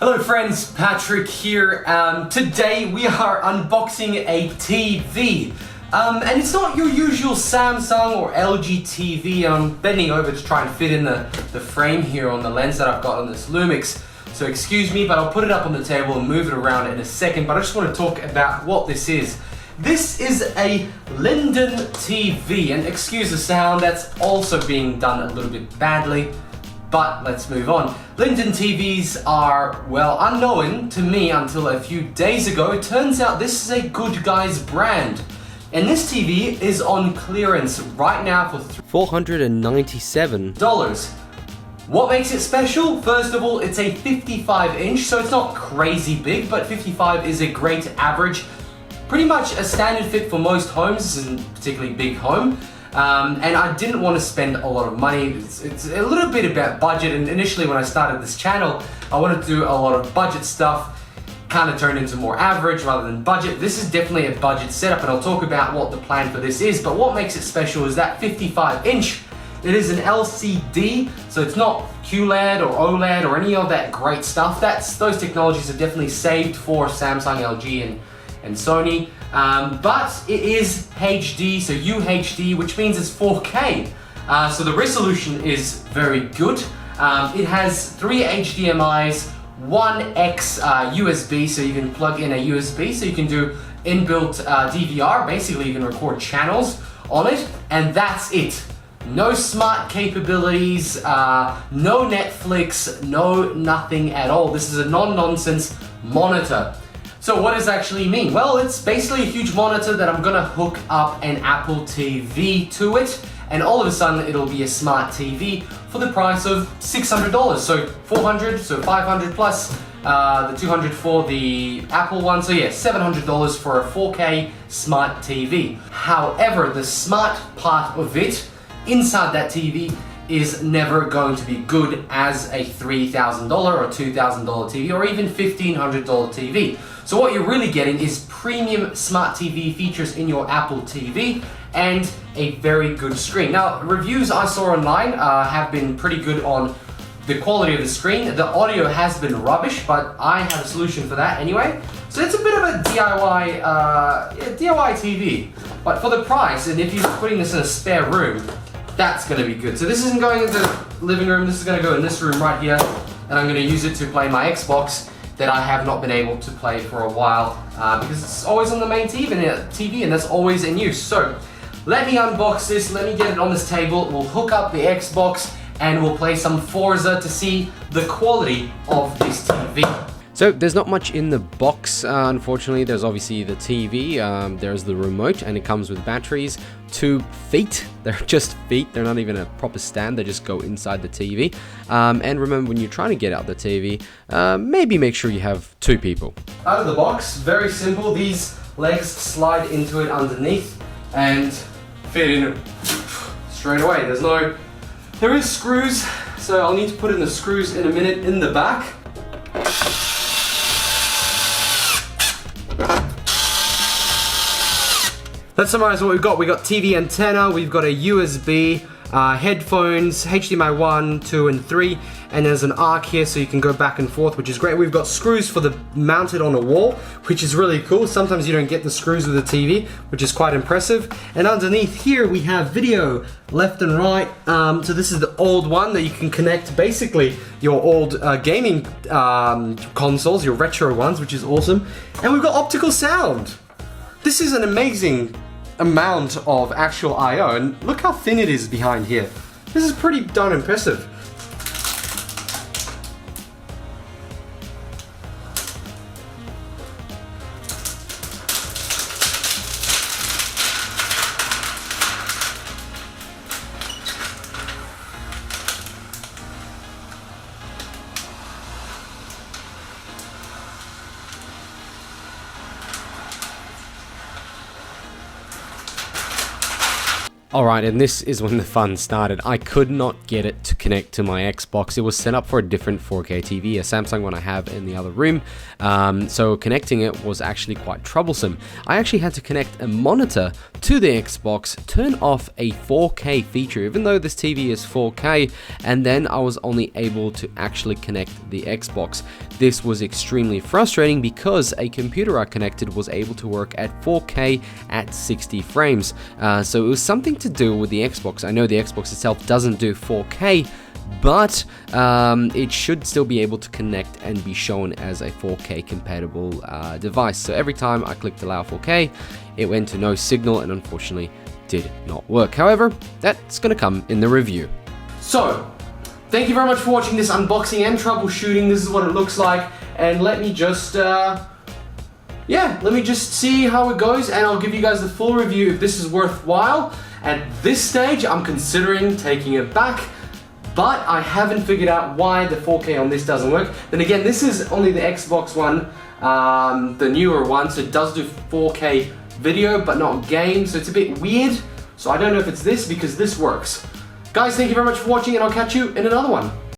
Hello friends, Patrick here. Today we are unboxing a TV. And it's not your usual Samsung or LG TV. I'm bending over to try and fit in the frame here on the lens that I've got on this Lumix. So excuse me, but I'll put it up on the table and move it around in a second. But I just want to talk about what this is. This is a Linden TV, and excuse the sound, that's also being done a little bit badly. But let's move on. Linden TVs are, well, unknown to me until a few days ago. It turns out this is a good guy's brand. And this TV is on clearance right now for $497. What makes it special? First of all, it's a 55-inch, so it's not crazy big, but 55 is a great average. Pretty much a standard fit for most homes. This isn't a particularly big home. And I didn't want to spend a lot of money. It's a little bit about budget, and initially when I started this channel, I wanted to do a lot of budget stuff, kind of turned into more average rather than budget. This is definitely a budget setup, and I'll talk about what the plan for this is, but what makes it special is that 55-inch. It is an LCD, so it's not QLED or OLED or any of that great stuff. Those technologies are definitely saved for Samsung, LG, and Sony. But it is HD, so UHD, which means it's 4K. So the resolution is very good. It has 3 HDMIs, 1 X USB, so you can plug in a USB, so you can do inbuilt DVR. Basically, you can record channels on it, and that's it. No smart capabilities, no Netflix, no nothing at all. This is a non-nonsense monitor. So what does it actually mean? Well, it's basically a huge monitor that I'm gonna hook up an Apple TV to it, and all of a sudden it'll be a smart TV for the price of $600. So $400, so $500 plus the $200 for the Apple one. So yeah, $700 for a 4K smart TV. However, the smart part of it inside that TV is never going to be good as a $3,000 or $2,000 TV or even $1,500 TV. So what you're really getting is premium smart TV features in your Apple TV and a very good screen. Now, reviews I saw online have been pretty good on the quality of the screen. The audio has been rubbish, but I have a solution for that anyway. So it's a bit of a DIY TV, but for the price, and if you're putting this in a spare room, that's going to be good. So this isn't going into the living room, this is going to go in this room right here, and I'm going to use it to play my Xbox that I have not been able to play for a while because it's always on the main TV and that's always in use. So let me unbox this, let me get it on this table, we'll hook up the Xbox and we'll play some Forza to see the quality of this TV. So there's not much in the box, unfortunately. There's obviously the TV, there's the remote, and it comes with batteries, 2 feet. They're just feet, they're not even a proper stand, they just go inside the TV. And remember, when you're trying to get out the TV, maybe make sure you have 2 people. Out of the box, very simple. These legs slide into it underneath and fit in straight away. There is screws, so I'll need to put in the screws in a minute in the back. Let's summarize what we've got. We've got TV antenna, we've got a USB, headphones, HDMI 1, 2, and 3, and there's an arc here so you can go back and forth, which is great. We've got screws for the mounted on a wall, which is really cool. Sometimes you don't get the screws with the TV, which is quite impressive. And underneath here we have video left and right. So this is the old one that you can connect basically your old gaming consoles, your retro ones, which is awesome. And we've got optical sound. This is an amazing amount of actual I/O, and look how thin it is behind here. This is pretty darn impressive. Alright, and this is when the fun started. I could not get it to connect to my Xbox. It was set up for a different 4K TV, a Samsung one I have in the other room. So connecting it was actually quite troublesome. I actually had to connect a monitor to the Xbox, turn off a 4K feature, even though this TV is 4K, and then I was only able to actually connect the Xbox. This was extremely frustrating because a computer I connected was able to work at 4K at 60 frames. So it was something to do with the Xbox. I know the Xbox itself doesn't do 4K, but it should still be able to connect and be shown as a 4K compatible device. So every time I clicked allow 4K, it went to no signal and unfortunately did not work. However, that's going to come in the review. So, thank you very much for watching this unboxing and troubleshooting. This is what it looks like, and let me just see how it goes, and I'll give you guys the full review if this is worthwhile. At this stage, I'm considering taking it back, but I haven't figured out why the 4K on this doesn't work. Then again, this is only the Xbox one, the newer one, so it does do 4K video, but not game, so it's a bit weird. So I don't know if it's this, because this works. Guys, thank you very much for watching, and I'll catch you in another one.